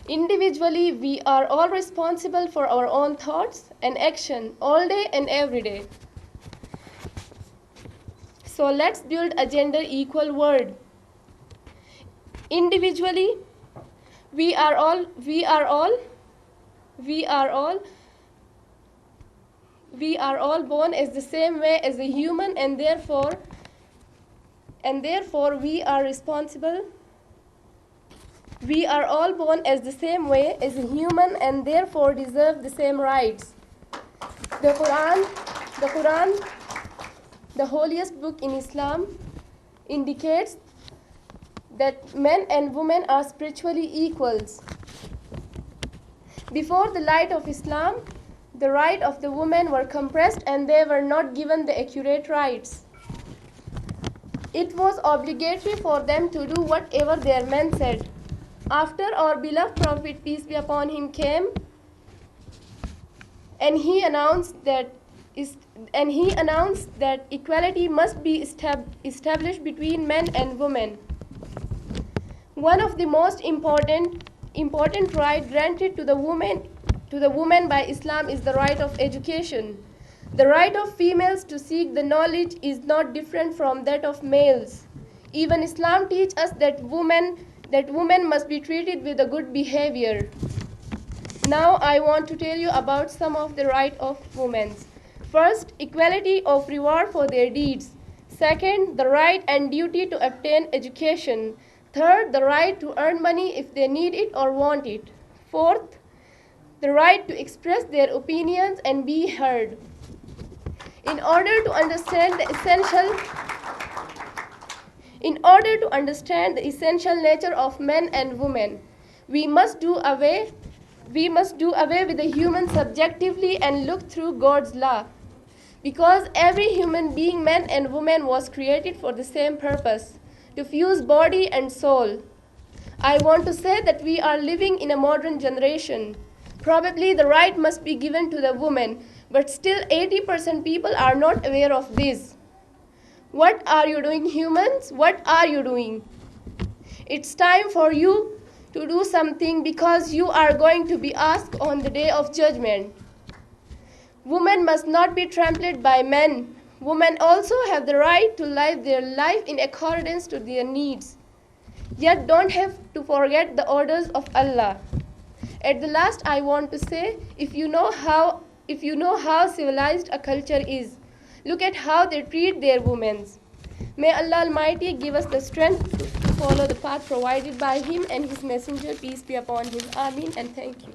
Individually, we are all responsible for our own thoughts and action all day and every day. So let's build a gender equal world. Individually, we are all born as the same way as a human, and therefore we are responsible. We are all born as the same way as a human and therefore deserve the same rights. The Quran, the holiest book in Islam, indicates that men and women are spiritually equals. Before the light of Islam, the rights of the women were compressed and they were not given the accurate rights. It was obligatory for them to do whatever their men said. After our beloved Prophet, peace be upon him, came, and he announced that equality must be established between men and women. One of the most important right granted to the woman by Islam is the right of education. The right of females to seek the knowledge is not different from that of males. Even Islam teaches us that women must be treated with a good behavior. Now I want to tell you about some of the rights of women. First, equality of reward for their deeds. Second, the right and duty to obtain education. Third, the right to earn money if they need it or want it. Fourth, the right to express their opinions and be heard. In order to understand the essential nature of men and women, we must do away with the human subjectively and look through God's law. Because every human being, man and woman, was created for the same purpose, to fuse body and soul. I want to say that we are living in a modern generation. Probably the right must be given to the woman, but still 80% people are not aware of this. What are you doing, humans? What are you doing? It's time for you to do something, because you are going to be asked on the day of judgment. Women must not be trampled by men. Women also have the right to live their life in accordance to their needs. Yet don't have to forget the orders of Allah. At the last, I want to say, if you know how civilized a culture is, look at how they treat their women. May Allah Almighty give us the strength to follow the path provided by Him and His Messenger, peace be upon him. Ameen, and thank you.